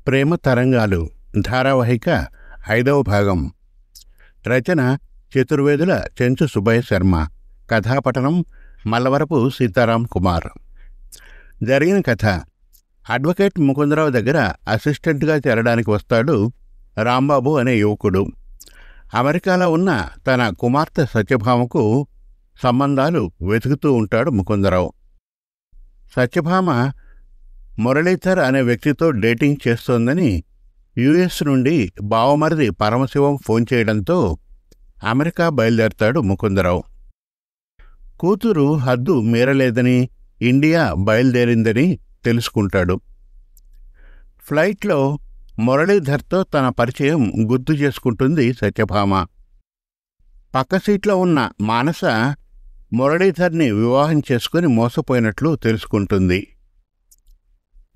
ప్రేమ తరంగాలు ధారావాహిక 5వ భాగం. రచన చతుర్వేదుల చెంచు సుబ్బయ్య శర్మ. కథాపఠనం మల్లవరపు సీతారాం కుమార్. జరిగిన కథ: అడ్వకేట్ ముకుందరావు దగ్గర అసిస్టెంట్గా చేరడానికి వస్తాడు రాంబాబు అనే యువకుడు. అమెరికాలో ఉన్న తన కుమార్తె సత్యభామకు సంబంధాలు వెతుకుతూ ఉంటాడు ముకుందరావు. సత్యభామ మురళీధర్ అనే వ్యక్తితో డేటింగ్ చేస్తోందని యుఎస్ నుండి బావమరిది పరమశివం ఫోన్ చేయడంతో అమెరికా బయలుదేరతాడు ముకుందరావు. కూతురు హద్దు మీరలేదని, ఇండియా బయలుదేరిందని తెలుసుకుంటాడు. ఫ్లైట్లో మురళీధర్తో తన పరిచయం గుర్తు చేసుకుంటుంది సత్యభామ. పక్క సీట్లో ఉన్న మానస మురళీధర్ని వివాహం చేసుకుని మోసపోయినట్లు తెలుసుకుంటుంది.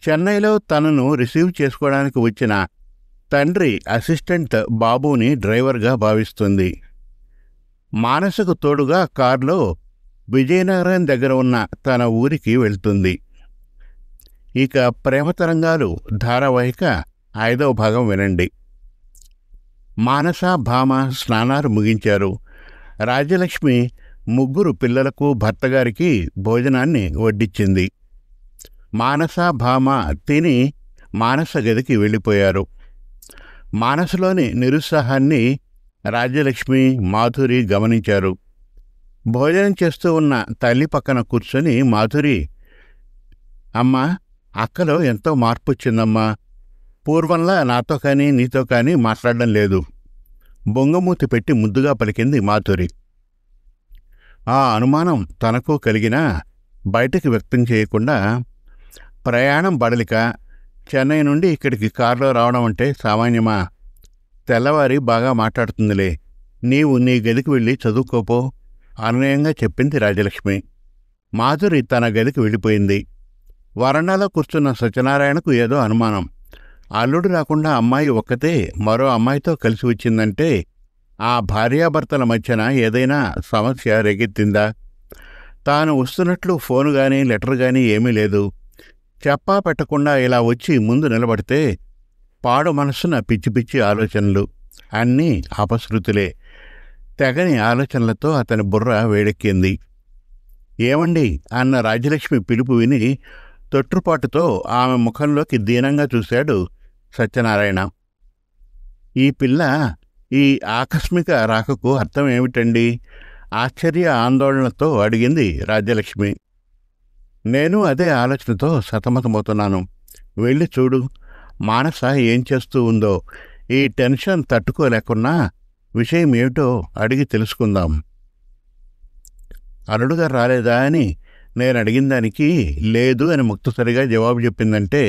చెన్నైలో తనను రిసీవ్ చేసుకోవడానికి వచ్చిన తండ్రి అసిస్టెంట్ బాబుని డ్రైవర్గా భావిస్తుంది. మానసకు తోడుగా కారులో విజయనగరం దగ్గర ఉన్న తన ఊరికి వెళ్తుంది. ఇక ప్రేమ తరంగాలు ధారావాహిక 5వ భాగం వినండి. మానస, భామ స్నానాలు ముగించారు. రాజ్యలక్ష్మి ముగ్గురు పిల్లలకు, భర్తగారికి భోజనాన్ని వడ్డించింది. మానస, భామ తిని మానస గదికి వెళ్ళిపోయారు. మానసలోని నిరుత్సాహాన్ని రాజ్యలక్ష్మి, మాధురి గమనించారు. భోజనం చేస్తూ ఉన్న తల్లి పక్కన కూర్చొని మాధురి, అమ్మా, అక్కలో ఎంతో మార్పు వచ్చిందమ్మా. పూర్వంలా నాతో కానీ నీతో కానీ మాట్లాడడం లేదు. బొంగమూతి పెట్టి ముద్దుగా పలికింది మాధురి. ఆ అనుమానం తనకు కలిగినా బయటికి వ్యక్తం చేయకుండా, ప్రయాణం బడలిక, చెన్నై నుండి ఇక్కడికి కారులో రావడం అంటే సామాన్యమా? తెల్లవారి బాగా మాట్లాడుతుందిలే, నీవు నీ గదికి వెళ్ళి చదువుకోపో అనునయంగా చెప్పింది రాజలక్ష్మి. మాధురి తన గదికి వెళ్ళిపోయింది. వరండాలో కూర్చున్న సత్యనారాయణకు ఏదో అనుమానం. అల్లుడు రాకుండా అమ్మాయి ఒక్కతే మరో అమ్మాయితో కలిసి వచ్చిందంటే ఆ భార్యాభర్తల మధ్యన ఏదైనా సమస్య రేకెత్తిందా? తాను వస్తున్నట్లు ఫోను గానీ లెటర్ గానీ ఏమీ లేదు. చెప్పా పెట్టకుండా ఇలా వచ్చి ముందు నిలబడితే పాడు మనస్సున పిచ్చి పిచ్చి ఆలోచనలు, అన్నీ అపశృతులే. తెగని ఆలోచనలతో అతని బుర్ర వేడెక్కింది. ఏమండి అన్న రాజ్యలక్ష్మి పిలుపు విని తొట్టుపాటుతో ఆమె ముఖంలోకి దీనంగా చూశాడు సత్యనారాయణ. ఈ పిల్ల ఈ ఆకస్మిక రాకకు అర్థం ఏమిటండి? ఆశ్చర్య ఆందోళనతో అడిగింది రాజ్యలక్ష్మి. నేను అదే ఆలోచనతో సతమతమవుతున్నాను. వెళ్ళి చూడు, మానస ఏం చేస్తూ ఉందో. ఈ టెన్షన్ తట్టుకోలేకున్నా విషయం ఏమిటో అడిగి తెలుసుకుందాం. అల్లుడుగారు రాలేదా అని నేను అడిగిన దానికి లేదు అని ముక్తసరిగా జవాబు చెప్పిందంటే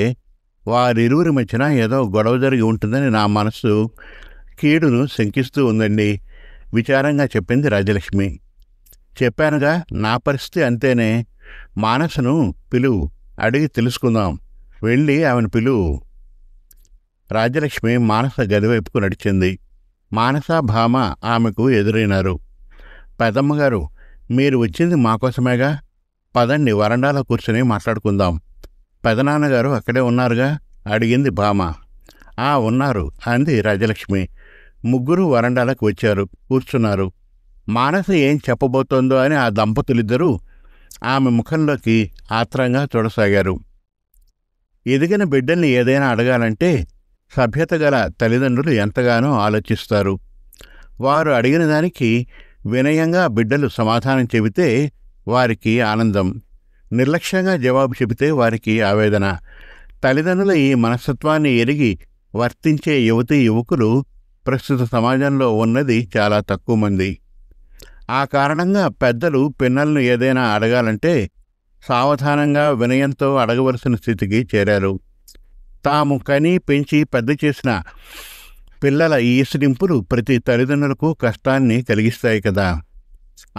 వారిరువురి మధ్యన ఏదో గొడవ జరిగి ఉంటుందని నా మనస్సు కీడును శంకిస్తూ ఉందండి, విచారంగా చెప్పింది రాజలక్ష్మి. చెప్పానుగా, నా పరిస్థితి అంతేనే. మానసను పిలువు, అడిగి తెలుసుకుందాం. వెళ్ళి ఆమెను పిలువు. రాజ్యలక్ష్మి మానస గదివైపుకు నడిచింది. మానస, భామ ఆమెకు ఎదురైనారు. పెదమ్మగారు, మీరు వచ్చింది మాకోసమేగా, పదండి వరండాలో కూర్చొని మాట్లాడుకుందాం. పెదనాన్నగారు అక్కడే ఉన్నారుగా అడిగింది భామ. ఉన్నారు అంది రాజ్యలక్ష్మి. ముగ్గురు వరండాలకు వచ్చారు, కూర్చున్నారు. మానస ఏం చెప్పబోతోందో అని ఆ దంపతులిద్దరూ ఆమె ముఖంలోకి ఆత్రంగా చూడసాగారు. ఎదిగిన బిడ్డల్ని ఏదైనా అడగాలంటే సభ్యత గల తల్లిదండ్రులు ఎంతగానో ఆలోచిస్తారు. వారు అడిగిన దానికి వినయంగా బిడ్డలు సమాధానం చెబితే వారికి ఆనందం, నిర్లక్ష్యంగా జవాబు చెబితే వారికి ఆవేదన. తల్లిదండ్రుల ఈ మనస్తత్వాన్ని ఎరిగి వర్తించే యువతీ యువకులు ప్రస్తుత సమాజంలో ఉన్నది చాలా తక్కువ మంది. ఆ కారణంగా పెద్దలు పిల్లలను ఏదైనా అడగాలంటే సావధానంగా వినయంతో అడగవలసిన స్థితికి చేరారు. తాము కని పెంచి పెద్ద చేసిన పిల్లల ఈసడింపులు ప్రతి తల్లిదండ్రులకు కష్టాన్ని కలిగిస్తాయి కదా.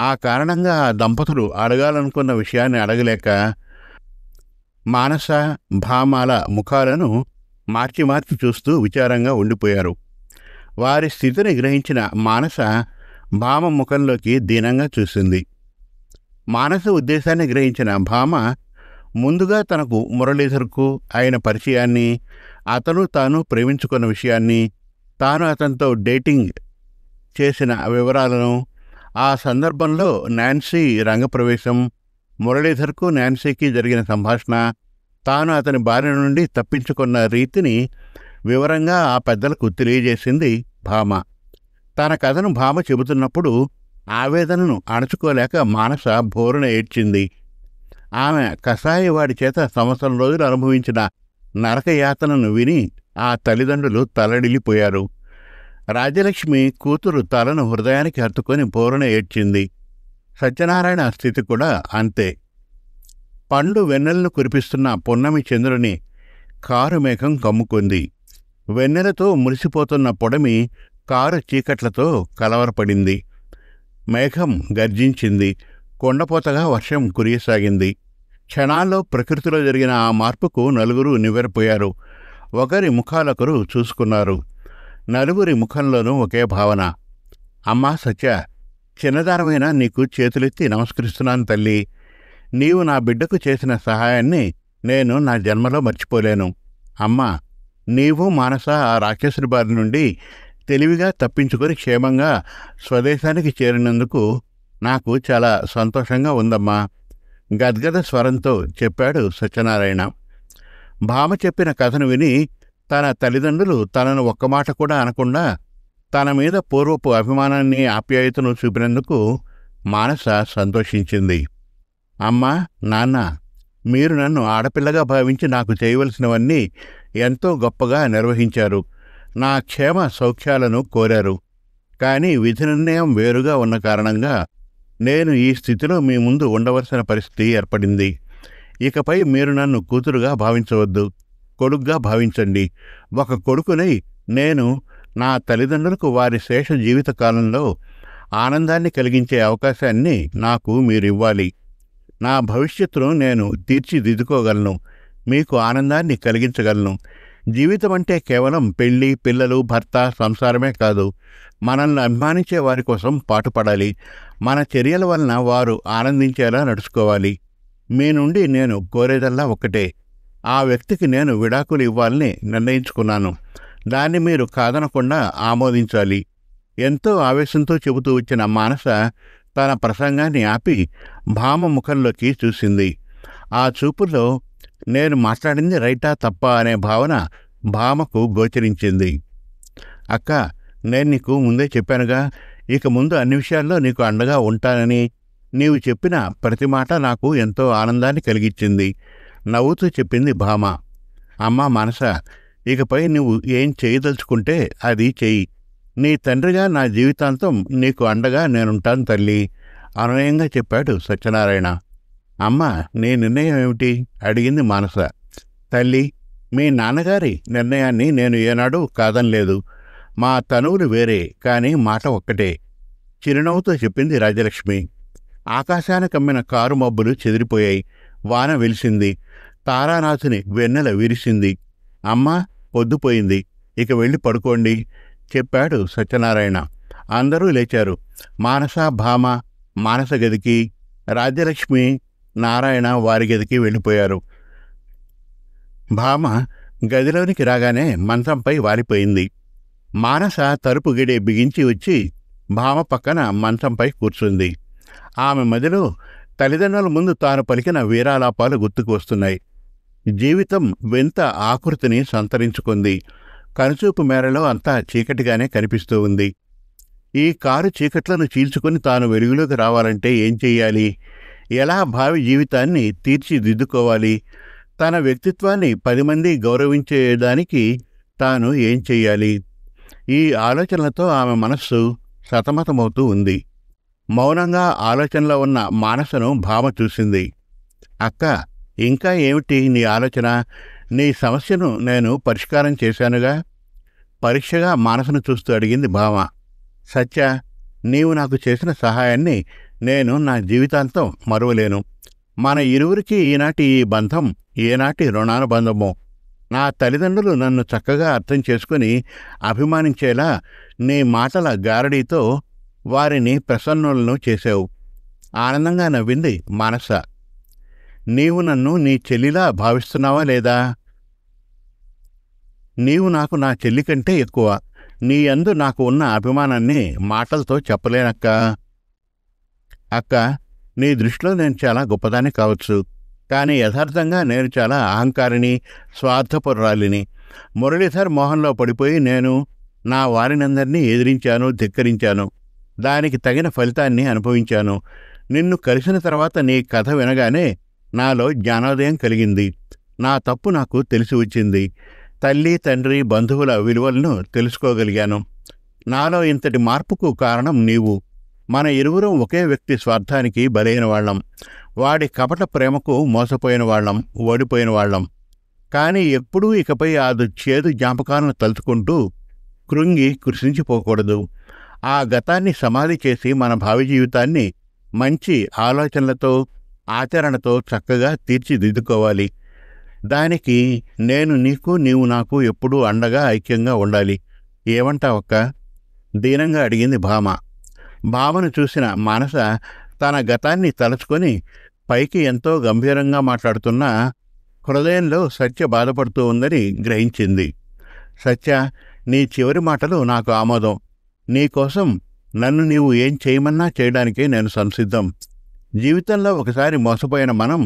ఆ కారణంగా ఆ దంపతులు అడగాలనుకున్న విషయాన్ని అడగలేక మానస, భామాల ముఖాలను మార్చి మార్చి చూస్తూ విచారంగా ఉండిపోయారు. వారి స్థితిని గ్రహించిన మానస భామ ముఖంలోకి దీనంగా చూసింది. మానస ఉద్దేశాన్ని గ్రహించిన భామ ముందుగా తనకు మురళీధర్కు అయిన పరిచయాన్ని, అతను తాను ప్రేమించుకున్న విషయాన్ని, తాను అతనితో డేటింగ్ చేసిన వివరాలను, ఆ సందర్భంలో నాన్సీ రంగప్రవేశం, మురళీధర్కు నాన్సీకి జరిగిన సంభాషణ, తాను అతని బారి నుండి తప్పించుకున్న రీతిని వివరంగా ఆ పెద్దలకు తెలియజేసింది భామ. తన కథను భామ చెబుతున్నప్పుడు ఆవేదనను అణచుకోలేక మానస బోరున ఏడ్చింది. ఆమె కసాయివాడి చేత సంవత్సరం రోజులు అనుభవించిన నరకయాతనను విని ఆ తల్లిదండ్రులు తల్లడిల్లిపోయారు. రాజ్యలక్ష్మి కూతురు తలను హృదయానికి హత్తుకొని బోరున ఏడ్చింది. సత్యనారాయణ స్థితి కూడా అంతే. పండు వెన్నెలను కురిపిస్తున్న పున్నమి చంద్రుని కారు మేఘం కమ్ముకుంది. వెన్నెలతో మురిసిపోతున్న పొడమి కారు చీకట్లతో కలవరపడింది. మేఘం గర్జించింది. కొండపోతగా వర్షం కురియసాగింది. క్షణాల్లో ప్రకృతిలో జరిగిన ఆ మార్పుకు నలుగురు నివ్వెరపోయారు. ఒకరి ముఖాలొకరు చూసుకున్నారు. నలుగురి ముఖంలోనూ ఒకే భావన. అమ్మా సత్య, చిన్నదానమైన నీకు చేతులెత్తి నమస్కరిస్తున్నాను తల్లి. నీవు నా బిడ్డకు చేసిన సహాయాన్ని నేను నా జన్మలో మర్చిపోలేను. అమ్మా, నీవు మానస ఆ రాక్షసుడి బారి నుండి తెలివిగా తప్పించుకొని క్షేమంగా స్వదేశానికి చేరినందుకు నాకు చాలా సంతోషంగా ఉందమ్మా, గద్గద స్వరంతో చెప్పాడు సత్యనారాయణ. భామ చెప్పిన కథను విని తన తల్లిదండ్రులు తనను ఒక్క మాట కూడా అనకుండా తన మీద పూర్వపు అభిమానాన్ని, ఆప్యాయతను చూపినందుకు మానస సంతోషించింది. అమ్మా, నాన్న, మీరు నన్ను ఆడపిల్లగా భావించి నాకు చేయవలసినవన్నీ ఎంతో గొప్పగా నిర్వహించారు. నా క్షేమ సౌఖ్యాలను కోరారు. కానీ విధి నిర్ణయం వేరుగా ఉన్న కారణంగా నేను ఈ స్థితిలో మీ ముందు ఉండవలసిన పరిస్థితి ఏర్పడింది. ఇకపై మీరు నన్ను కూతురుగా భావించవద్దు, కొడుగ్గా భావించండి. ఒక కొడుకునై నేను నా తల్లిదండ్రులకు వారి శేష జీవితకాలంలో ఆనందాన్ని కలిగించే అవకాశాన్ని నాకు మీరివ్వాలి. నా భవిష్యత్తును నేను తీర్చిదిద్దుకోగలను, మీకు ఆనందాన్ని కలిగించగలను. జీవితం అంటే కేవలం పెళ్ళి, పిల్లలు, భర్త, సంసారమే కాదు. మనల్ని అభిమానించే వారి కోసం పాటుపడాలి. మన చర్యల వలన వారు ఆనందించేలా నడుచుకోవాలి. మీ నుండి నేను కోరేదల్లా ఒక్కటే. ఆ వ్యక్తికి నేను విడాకులు ఇవ్వాలని నిర్ణయించుకున్నాను. దాన్ని మీరు కాదనకుండా ఆమోదించాలి. ఎంతో ఆవేశంతో చెబుతూ వచ్చిన మానస తన ప్రసంగాన్ని ఆపి భామ ముఖంలోకి చూసింది. ఆ చూపుల్లో నేను మాట్లాడింది రైటా తప్పా అనే భావన భామకు గోచరించింది. అక్క, నేను నీకు ముందే చెప్పానుగా, ఇక ముందు అన్ని విషయాల్లో నీకు అండగా ఉంటానని. నీవు చెప్పిన ప్రతి మాట నాకు ఎంతో ఆనందాన్ని కలిగించింది, నవ్వుతూ చెప్పింది భామ. అమ్మా మానస, ఇకపై నువ్వు ఏం చేయదలుచుకుంటే అది చెయ్యి. నీ తండ్రిగా నా జీవితాంతం నీకు అండగా నేనుంటాను తల్లి, అనునయంగా చెప్పాడు సత్యనారాయణ. అమ్మా, నీ నిర్ణయం ఏమిటి? అడిగింది మానస. తల్లి, మీ నాన్నగారి నిర్ణయాన్ని నేను ఏనాడూ కాదనలేదు. మా తనువులు వేరే, కానీ మాట ఒక్కటే, చిరునవ్వుతో చెప్పింది రాజ్యలక్ష్మి. ఆకాశాన కమ్మిన కారు మబ్బులు చెదిరిపోయాయి. వాన వెలిసింది. తారానాథుని వెన్నెల విరిసింది. అమ్మా, పొద్దుపోయింది, ఇక వెళ్ళి పడుకోండి చెప్పాడు సత్యనారాయణ. అందరూ లేచారు. మానస, భామ మానస గదికి, రాజ్యలక్ష్మి, నారాయణ వారి గదికి వెళ్ళిపోయారు. భామ గదిలోనికి రాగానే మంచంపై వాలిపోయింది. మానస తలుపు గిడి బిగించి వచ్చి భామ పక్కన మంచంపై కూర్చుంది. ఆమె మదిలో తల్లిదండ్రుల ముందు తాను పలికిన వీరాలాపాలు గుర్తుకు వస్తున్నాయి. జీవితం వింత ఆకృతిని సంతరించుకుంది. కనుచూపు మేరలో అంతా చీకటిగానే కనిపిస్తూ ఉంది. ఈ కారు చీకట్లను చీల్చుకుని తాను వెలుగులోకి రావాలంటే ఏం చెయ్యాలి? ఎలా భావి జీవితాన్ని తీర్చిదిద్దుకోవాలి? తన వ్యక్తిత్వాన్ని 10 మంది గౌరవించేదానికి తాను ఏం చెయ్యాలి? ఈ ఆలోచనలతో ఆమె మనస్సు సతమతమవుతూ ఉంది. మౌనంగా ఆలోచనలో ఉన్న మానసను భామ చూసింది. అక్క, ఇంకా ఏమిటి నీ ఆలోచన? నీ సమస్యను నేను పరిష్కారం చేశానుగా. పరీక్షగా మానసను చూస్తూ అడిగింది భామ. సత్య, నీవు నాకు చేసిన సహాయాన్ని నేను నా జీవితాంతం మరువలేను. మన ఇరువురికి ఈనాటి ఈ బంధం ఏనాటి రుణానుబంధమో. నా తల్లిదండ్రులు నన్ను చక్కగా అర్థం చేసుకుని అభిమానించేలా నీ మాటల గారడీతో వారిని ప్రసన్నులను చేశావు. ఆనందంగా నవ్వింది మానస. నీవు నన్ను నీ చెల్లిలా భావిస్తున్నావా లేదా? నీవు నాకు నా చెల్లి కంటే ఎక్కువ. నీ యందు నాకు ఉన్న అభిమానాన్ని మాటలతో చెప్పలేనక్కా. అక్క, నీ దృష్టిలో నేను చాలా గొప్పదాన్ని కావచ్చు, కానీ యథార్థంగా నేను చాలా అహంకారిని, స్వార్థపరురాలిని. మురళీధర్ మోహంలో పడిపోయి నేను నా వారినందరినీ ఎదిరించాను, ధిక్కరించాను. దానికి తగిన ఫలితాన్ని అనుభవించాను. నిన్ను కలిసిన తర్వాత నీ కథ వినగానే నాలో జ్ఞానోదయం కలిగింది. నా తప్పు నాకు తెలిసి వచ్చింది. తల్లి, తండ్రి, బంధువుల విలువలను తెలుసుకోగలిగాను. నాలో ఇంతటి మార్పుకు కారణం నీవు. మన ఇరువురం ఒకే వ్యక్తి స్వార్థానికి బలైన వాళ్ళం. వాడి కపట ప్రేమకు మోసపోయిన వాళ్ళం, ఓడిపోయిన వాళ్ళం. కానీ ఎప్పుడూ ఇకపై ఆ చేదు జ్ఞాపకాలను తలుచుకుంటూ కృంగి కృషించిపోకూడదు. ఆ గతాన్ని సమాధి చేసి మన భావి జీవితాన్ని మంచి ఆలోచనలతో, ఆచరణతో చక్కగా తీర్చిదిద్దుకోవాలి. దానికి నేను నీకు, నీవు నాకు ఎప్పుడూ అండగా, ఐక్యంగా ఉండాలి. ఏమంటావక్క? దీనంగా అడిగింది భామ. భామను చూసిన మానస తన గతాన్ని తలుచుకొని పైకి ఎంతో గంభీరంగా మాట్లాడుతున్నా హృదయంలో సత్య బాధపడుతూ ఉందని గ్రహించింది. సత్య, నీ చివరి మాటలు నాకు ఆమోదం. నీకోసం నన్ను నీవు ఏం చేయమన్నా చేయడానికే నేను సంసిద్ధం. జీవితంలో ఒకసారి మోసపోయిన మనం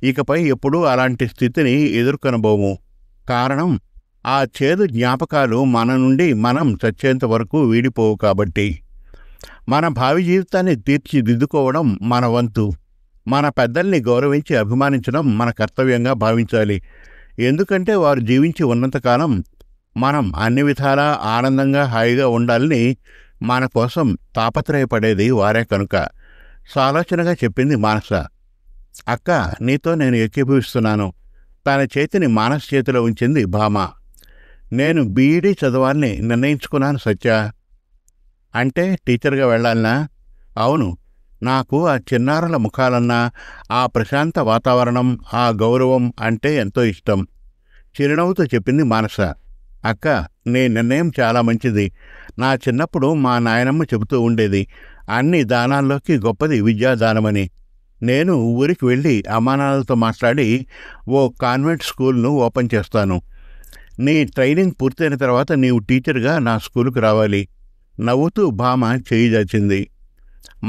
ఇకపై ఎప్పుడూ అలాంటి స్థితిని ఎదుర్కొనబోము. కారణం, ఆ చేదు జ్ఞాపకాలు మన నుండి మనం చచ్చేంత వరకు వీడిపోవు కాబట్టి. మన భావి జీవితాన్ని తీర్చిదిద్దుకోవడం మన వంతు. మన పెద్దల్ని గౌరవించి అభిమానించడం మన కర్తవ్యంగా భావించాలి. ఎందుకంటే వారు జీవించి ఉన్నంతకాలం మనం అన్ని విధాలా ఆనందంగా, హాయిగా ఉండాలని మన కోసం తాపత్రయపడేది వారే కనుక సాలోచనగా చెప్పింది మానస. అక్క, నీతో నేను ఏకీభవిస్తున్నాను. తన చేతిని మానస చేతిలో ఉంచింది భామ. నేను బీఈడీ చదవాలని నిర్ణయించుకున్నాను సత్య. అంటే టీచర్గా వెళ్ళాలనా? అవును. నాకు ఆ చిన్నారుల ముఖాలన్నా, ఆ ప్రశాంత వాతావరణం, ఆ గౌరవం అంటే ఎంతో ఇష్టం. చిరునవ్వుతో చెప్పింది మానస. అక్క, నీ నిర్ణయం చాలా మంచిది. నా చిన్నప్పుడు మా నాయనమ్మ చెబుతూ ఉండేది, అన్ని దానాల్లోకి గొప్పది విద్యాదానమని. నేను ఊరికి వెళ్ళి అమ్మానాన్నలతో మాట్లాడి ఓ కాన్వెంట్ స్కూల్ను ఓపెన్ చేస్తాను. నీ ట్రైనింగ్ పూర్తయిన తర్వాత నీవు టీచర్గా నా స్కూలుకు రావాలి. నవ్వుతూ భామ చేయి జాచింది.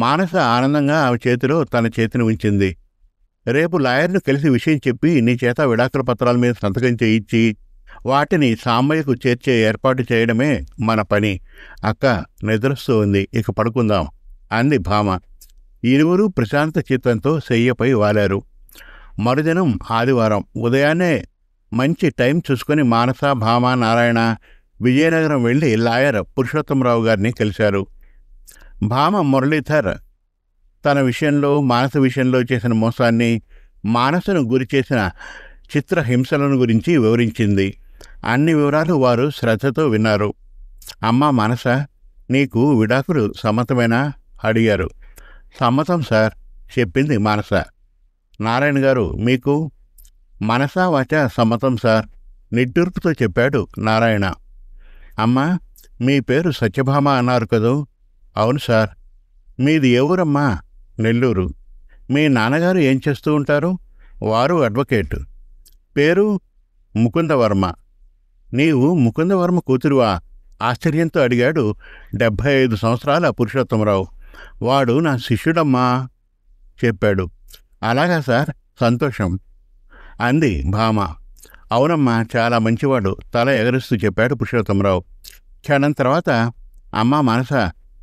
మానస ఆనందంగా ఆమె చేతిలో తన చేతిని ఉంచింది. రేపు లాయర్ను కలిసి విషయం చెప్పి నీ చేత విడాకుల పత్రాల మీద సంతకం చేయించి వాటిని సాంబయ్యకు చేర్చే ఏర్పాటు చేయడమే మన పని. అక్క, నిద్రస్తూ ఉంది, ఇక పడుకుందాం అంది భామ. ఇరువురూ ప్రశాంత చిత్తంతో శయ్యపై వాలారు. మరుదినం ఆదివారం ఉదయాన్నే మంచి టైం చూసుకుని మానస, భామ, నారాయణ విజయనగరం వెళ్ళి లాయర్ పురుషోత్తమరావు గారిని కలిశారు. భామ మురళీధర్ తన విషయంలో, మానస విషయంలో చేసిన మోసాన్ని, మానసను గురి చేసిన చిత్రహింసలను గురించి వివరించింది. అన్ని వివరాలు వారు శ్రద్ధతో విన్నారు. అమ్మా మానస, నీకు విడాకులు సమ్మతమేనా అడిగారు. సమ్మతం సార్ చెప్పింది మానస. నారాయణ గారు, మీకు? మనసా వాచ సమ్మతం సార్ నిట్టూర్పుతో చెప్పాడు నారాయణ. అమ్మా, మీ పేరు సత్యభామ అన్నారు కదూ? అవును సార్. మీది ఏ ఊరమ్మా? నెల్లూరు. మీ నాన్నగారు ఏం చేస్తూ ఉంటారు? వారు అడ్వకేట్. పేరు? ముకుందవర్మ. నీవు ముకుందవర్మ కూతురువా? ఆశ్చర్యంతో అడిగాడు 75 సంవత్సరాల పురుషోత్తమరావు. వాడు నా శిష్యుడమ్మా చెప్పాడు. అలాగా సార్, సంతోషం అంది భామ. అవునమ్మా, చాలా మంచివాడు తల ఎగరుస్తూ చెప్పాడు పురుషోత్తమరావు. క్షణం తర్వాత, అమ్మా మానస,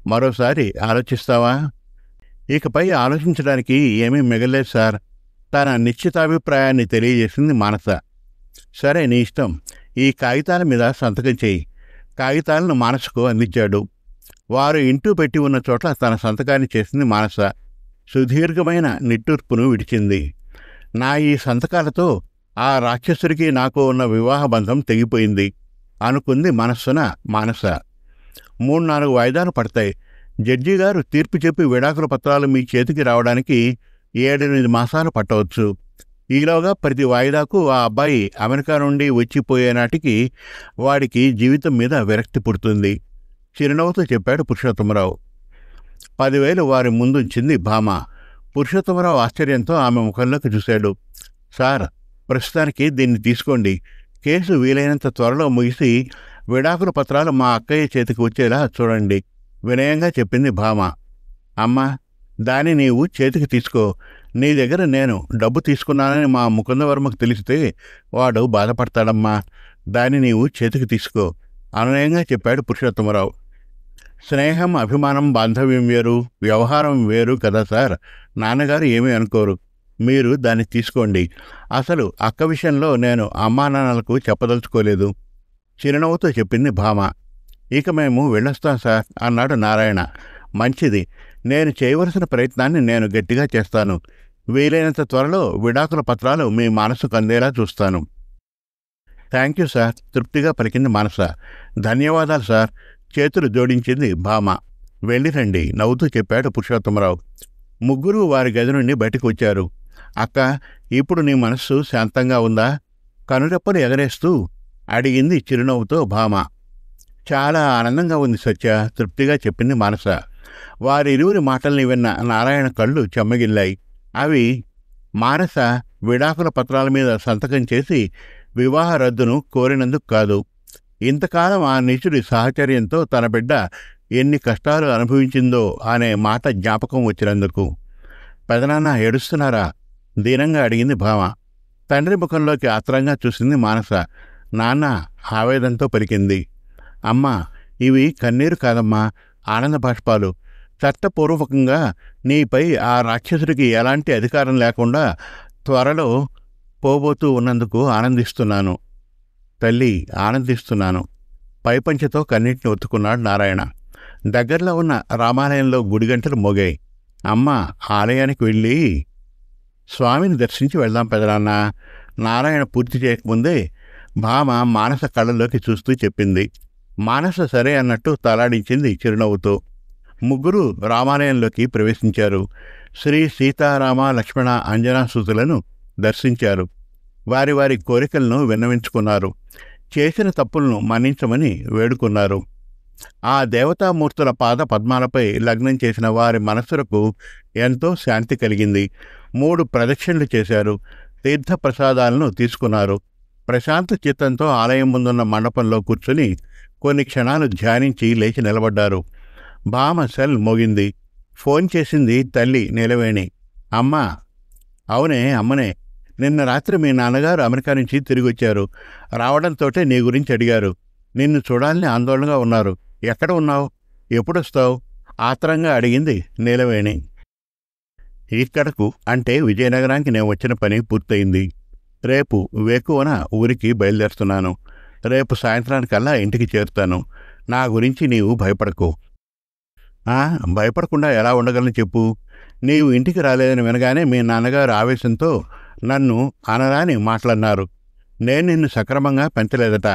మరోసారి ఆలోచిస్తావా? ఇకపై ఆలోచించడానికి ఏమీ మిగలేదు సార్ తన నిశ్చితాభిప్రాయాన్ని తెలియజేసింది మానస. సరే, నీ ఇష్టం. ఈ కాగితాల మీద సంతకం చేయి. కాగితాలను మానసకు అందించాడు. వారు ఇంటూ పెట్టి ఉన్న చోట్ల తన సంతకాన్ని చేసింది మానస. సుదీర్ఘమైన నిట్టూర్పును విడిచింది. నా ఈ సంతకాలతో ఆ రాక్షసుడికి నాకు ఉన్న వివాహ బంధం తెగిపోయింది అనుకుంది మనస్సున మానస. 3-4 వాయిదాలు పడతాయి. జడ్జి గారు తీర్పు చెప్పి విడాకుల పత్రాలు మీ చేతికి రావడానికి 7-8 మాసాలు పట్టవచ్చు. ఈలోగా ప్రతి వాయిదాకు ఆ అబ్బాయి అమెరికా నుండి వచ్చిపోయేనాటికి వాడికి జీవితం మీద విరక్తి పుడుతుంది చిరునవ్వుతో చెప్పాడు పురుషోత్తమరావు. 10,000 వారి ముందుంచింది భామ. పురుషోత్తమరావు ఆశ్చర్యంతో ఆమె ముఖంలోకి చూశాడు. సార్, ప్రస్తుతానికి దీన్ని తీసుకోండి. కేసు వీలైనంత త్వరలో ముగిసి విడాకుల పత్రాలు మా అక్కయ్య చేతికి వచ్చేలా చూడండి, వినయంగా చెప్పింది భామ. అమ్మా, దాన్ని నీవు చేతికి తీసుకో. నీ దగ్గర నేను డబ్బు తీసుకున్నానని మా ముకుందవర్మకు తెలిస్తే వాడు బాధపడతాడమ్మా. దాన్ని నీవు చేతికి తీసుకో, అనునయంగా చెప్పాడు పురుషోత్తమరావు. స్నేహం, అభిమానం, బాంధవ్యం వేరు, వ్యవహారం వేరు కదా సార్. నాన్నగారు ఏమీ అనుకోరు. మీరు దాన్ని తీసుకోండి. అసలు అక్క విషయంలో నేను అమ్మానాన్నలకు చెప్పదలుచుకోలేదు, చిరునవ్వుతో చెప్పింది భామ. ఇక మేము వెళ్ళొస్తాం సార్ అన్నాడు నారాయణ. మంచిది. నేను చేయవలసిన ప్రయత్నాన్ని నేను గట్టిగా చేస్తాను. వీలైనంత త్వరలో విడాకుల పత్రాలు మీ మనసుకు అందేలా చూస్తాను. థ్యాంక్ యూ సార్, తృప్తిగా పలికింది మానస. ధన్యవాదాలు సార్, చేతులు జోడించింది భామ. వెళ్ళిరండి, నవ్వుతూ చెప్పాడు పురుషోత్తమరావు. ముగ్గురు వారి గది నుండి బయటకు వచ్చారు. అక్క, ఇప్పుడు నీ మనస్సు శాంతంగా ఉందా? కనురెప్పలు ఎగరేస్తూ అడిగింది చిరునవ్వుతో భామ. చాలా ఆనందంగా ఉంది సత్య, తృప్తిగా చెప్పింది మానస. వారిరువురి మాటల్ని విన్న నారాయణ కళ్ళు చెమ్మగిల్లాయి. అవి మానస విడాకుల పత్రాల మీద సంతకం చేసి వివాహ రద్దును కోరినందుకు కాదు, ఇంతకాలం ఆ నీచుడి సాహచర్యంతో తన బిడ్డ ఎన్ని కష్టాలు అనుభవించిందో అనే మాట జ్ఞాపకం వచ్చినందుకు. పెదనాన్న ఏడుస్తున్నారా? దీనంగా అడిగింది భామ. తండ్రి ముఖంలోకి ఆత్రంగా చూసింది మానస. నాన్న ఆవేదంతో పలికింది. అమ్మా, ఇవి కన్నీరు కాదమ్మా, ఆనంద బాష్పాలు. చట్టపూర్వకంగా నీపై ఆ రాక్షసుడికి ఎలాంటి అధికారం లేకుండా త్వరలో పోబోతూ ఉన్నందుకు ఆనందిస్తున్నాను తల్లి, ఆనందిస్తున్నాను. పైపంచతో కన్నీటిని ఒత్తుకున్నాడు నారాయణ. దగ్గరలో ఉన్న రామాలయంలో గుడిగంటలు మోగాయి. అమ్మ, ఆలయానికి వెళ్ళి స్వామిని దర్శించి వెళ్దాం పెదనాన్న. నారాయణ పూర్తి చేయకముందే భామ మానస కళ్ళలోకి చూస్తూ చెప్పింది. మానస సరే అన్నట్టు తలాడించింది చిరునవ్వుతో. ముగ్గురు రామాలయంలోకి ప్రవేశించారు. శ్రీ సీతారామ లక్ష్మణ అంజనాసుతులను దర్శించారు. వారి వారి కోరికలను విన్నవించుకున్నారు. చేసిన తప్పులను మన్నించమని వేడుకున్నారు. ఆ దేవతామూర్తుల పాద పద్మాలపై లగ్నం చేసిన వారి మనస్సులకు ఎంతో శాంతి కలిగింది. 3 ప్రదక్షిణలు చేశారు. తీర్థప్రసాదాలను తీసుకున్నారు. ప్రశాంత చిత్తంతో ఆలయం ముందున్న మండపంలో కూర్చుని కొన్ని క్షణాలు ధ్యానించి లేచి నిలబడ్డారు. భామ సెల్ మోగింది. ఫోన్ చేసింది తల్లి నీలవేణి. అమ్మా. అవునే, అమ్మనే. నిన్న రాత్రి మీ నాన్నగారు అమెరికా నుంచి తిరిగొచ్చారు. రావడంతోటే నీ గురించి అడిగారు. నిన్ను చూడాలని ఆందోళనగా ఉన్నారు. ఎక్కడ ఉన్నావు? ఎప్పుడొస్తావు? ఆత్రంగా అడిగింది నీలవేణి. ఇక్కడకు అంటే విజయనగరానికి నేను వచ్చిన పని పూర్తయింది. రేపు వేకువన ఊరికి బయలుదేరుతున్నాను. రేపు సాయంత్రానికల్లా ఇంటికి చేరుతాను. నా గురించి నీవు భయపడకు. భయపడకుండా ఎలా ఉండగలను చెప్పు. నీవు ఇంటికి రాలేదని వినగానే మీ నాన్నగారు ఆవేశంతో నన్ను అనరాని మాటలన్నారు. నేను నిన్ను సక్రమంగా పెంచలేదట.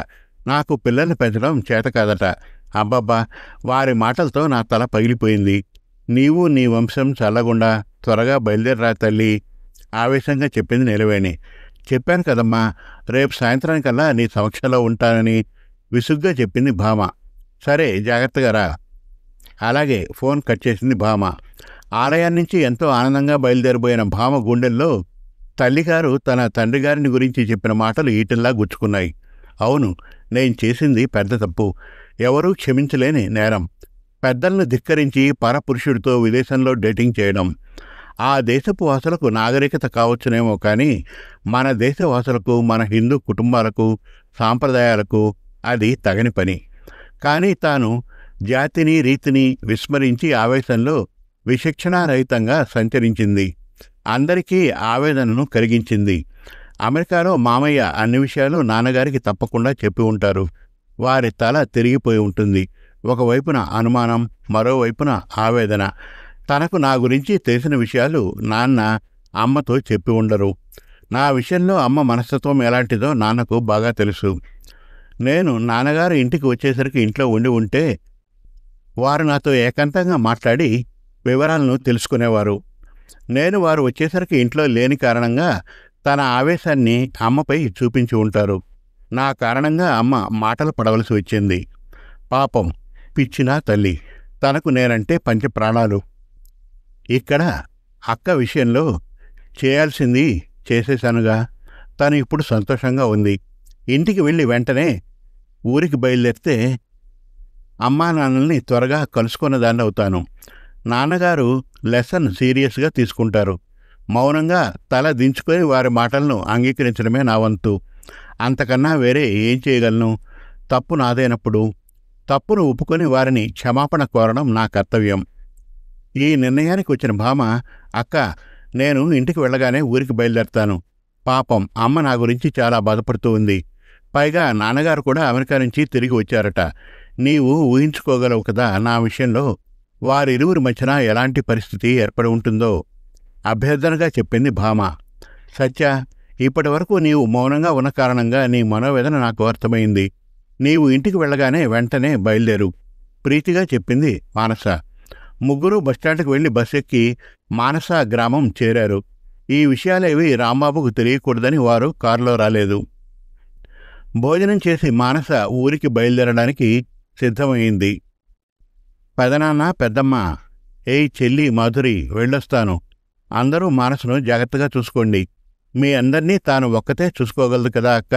నాకు పిల్లల్ని పెంచడం చేత కాదట. అబ్బబ్బా, వారి మాటలతో నా తల పగిలిపోయింది. నీవు నీ వంశం చల్లగుండా త్వరగా బయలుదేరరా తల్లి, ఆవేశంగా చెప్పింది నీలవేణి. చెప్పాను కదమ్మా, రేపు సాయంత్రానికల్లా నీ సమక్షంలో ఉంటానని విసుగ్గా చెప్పింది భామ. సరే, జాగ్రత్తగా రా. అలాగే, ఫోన్ కట్ చేసింది భామ. ఆలయాన్నించి ఎంతో ఆనందంగా బయలుదేరిపోయిన భామ గుండెల్లో తల్లిగారు తన తండ్రిగారిని గురించి చెప్పిన మాటలు ఈటల్లా గుచ్చుకున్నాయి. అవును, నేను చేసింది పెద్ద తప్పు, ఎవరూ క్షమించలేని నేరం. పెద్దలను ధిక్కరించి పరపురుషుడితో విదేశంలో డేటింగ్ చేయడం. ఆ దేశపు వాసులకు నాగరికత కావచ్చునేమో కానీ మన దేశవాసులకు, మన హిందూ కుటుంబాలకు, సాంప్రదాయాలకు అది తగని పని. కానీ తాను జాతిని రీతిని విస్మరించి ఆవేశంలో విచక్షణారహితంగా సంచరించింది. అందరికీ ఆవేదనను కలిగించింది. అమెరికాలో మామయ్య అన్ని విషయాలు నాన్నగారికి తప్పకుండా చెప్పి ఉంటారు. వారి తల తిరిగిపోయి ఉంటుంది. ఒకవైపున అనుమానం, మరోవైపున ఆవేదన. తనకు నా గురించి తెలిసిన విషయాలు నాన్న అమ్మతో చెప్పి ఉండరు. నా విషయంలో అమ్మ మనస్తత్వం ఎలాంటిదో నాన్నకు బాగా తెలుసు. నేను నాన్నగారు ఇంటికి వచ్చేసరికి ఇంట్లో ఉండి ఉంటే వారు నాతో ఏకాంతంగా మాట్లాడి వివరాలను తెలుసుకునేవారు. నేను వారు వచ్చేసరికి ఇంట్లో లేని కారణంగా తన ఆవేశాన్ని అమ్మపై చూపించి ఉంటారు. నా కారణంగా అమ్మ మాటలు పడవలసి వచ్చింది. పాపం, పిచ్చినా తల్లి. తనకు నేనంటే పంచప్రాణాలు. ఇక్కడ అక్క విషయంలో చేయాల్సింది చేసేశానుగా. తను ఇప్పుడు సంతోషంగా ఉంది. ఇంటికి వెళ్ళి వెంటనే ఊరికి బయలుదేరితే అమ్మా నాన్నల్ని త్వరగా కలుసుకున్నదాన్ని అవుతాను. నాన్నగారు లెసన్ సీరియస్గా తీసుకుంటారు. మౌనంగా తల దించుకొని వారి మాటలను అంగీకరించడమే నా వంతు. అంతకన్నా వేరే ఏం చేయగలను? తప్పు నాదైనప్పుడు తప్పును ఒప్పుకొని వారిని క్షమాపణ కోరడం నా కర్తవ్యం. ఈ నిర్ణయానికి వచ్చిన భామ, అక్క, నేను ఇంటికి వెళ్ళగానే ఊరికి బయలుదేరతాను. పాపం అమ్మ నా గురించి చాలా బాధపడుతూ ఉంది. పైగా నాన్నగారు కూడా అమెరికా నుంచి తిరిగి వచ్చారట. నీవు ఊహించుకోగలవు కదా నా విషయంలో వారిరువురి మధ్యన ఎలాంటి పరిస్థితి ఏర్పడి ఉంటుందో అభ్యర్థనగా చెప్పింది భామ. సత్య, ఇప్పటి వరకు నీవు మౌనంగా ఉన్న కారణంగా నీ మనోవేదన నాకు అర్థమైంది. నీవు ఇంటికి వెళ్ళగానే వెంటనే బయలుదేరు, ప్రీతిగా చెప్పింది మానస. ముగ్గురు బస్టాండ్కి వెళ్లి బస్ ఎక్కి మానస గ్రామం చేరారు. ఈ విషయాలేవి రాంబాబుకు తెలియకూడదని వారు కారులో రాలేదు. భోజనం చేసి మానస ఊరికి బయలుదేరడానికి సిద్ధమైంది. పెదనాన్న, పెద్దమ్మ, ఏయ్ చెల్లి మాధురి, వెళ్ళొస్తాను. అందరూ మానసను జాగ్రత్తగా చూసుకోండి. మీ అందర్నీ తాను ఒక్కతే చూసుకోగలదు కదా అక్క,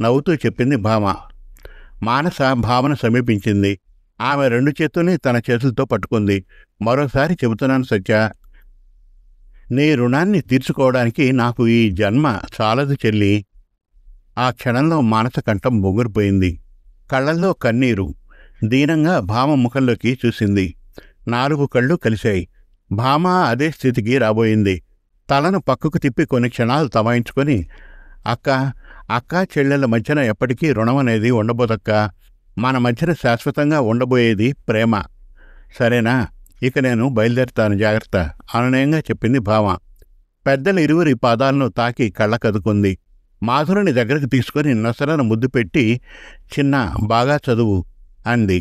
నవ్వుతూ చెప్పింది భామ. మానస భామను సమీపించింది. ఆమె 2 చేతుల్ని తన చేతులతో పట్టుకుంది. మరోసారి చెబుతున్నాను సత్య, నీ రుణాన్ని తీర్చుకోవడానికి నాకు ఈ జన్మ చాలదు చెల్లి. ఆ క్షణంలో మానస కంఠం బొంగురిపోయింది. కళ్ళల్లో కన్నీరు. దీనంగా భామ ముఖంలోకి చూసింది. 4 కళ్ళు కలిశాయి. భామ అదే స్థితికి రాబోయింది. తలను పక్కకు తిప్పి కొన్ని క్షణాలు తమాయించుకొని, అక్క చెల్లెళ్ళ మధ్యన ఎప్పటికీ రుణం అనేది ఉండబోదక్క. మన మధ్యన శాశ్వతంగా ఉండబోయేది ప్రేమ. సరేనా? ఇక నేను బయలుదేరుతాను, జాగ్రత్త, అనునయంగా చెప్పింది భామ. పెద్దల ఇరువురి పాదాలను తాకి కళ్ళకదుకుంది. మాధురిని దగ్గరకు తీసుకుని నొసలను ముద్దు పెట్టి, చిన్న, బాగా చదువు అంది.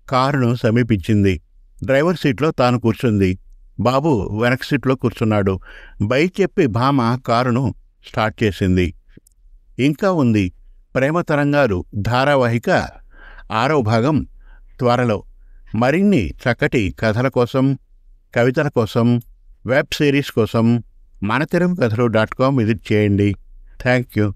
కారును సమీపించింది. డ్రైవర్ సీట్లో తాను కూర్చుంది. బాబు వెనక సీట్లో కూర్చున్నాడు. బైక్ చెప్పి భామ కారును స్టార్ట్ చేసింది. ఇంకా ఉంది ప్రేమ తరంగాలు ధారావాహిక 6వ భాగం త్వరలో. మరిన్ని చక్కటి కథల కోసం, కవితల కోసం, వెబ్ సిరీస్ కోసం మనతెలుగుకథలు.com విజిట్ చేయండి. Thank you.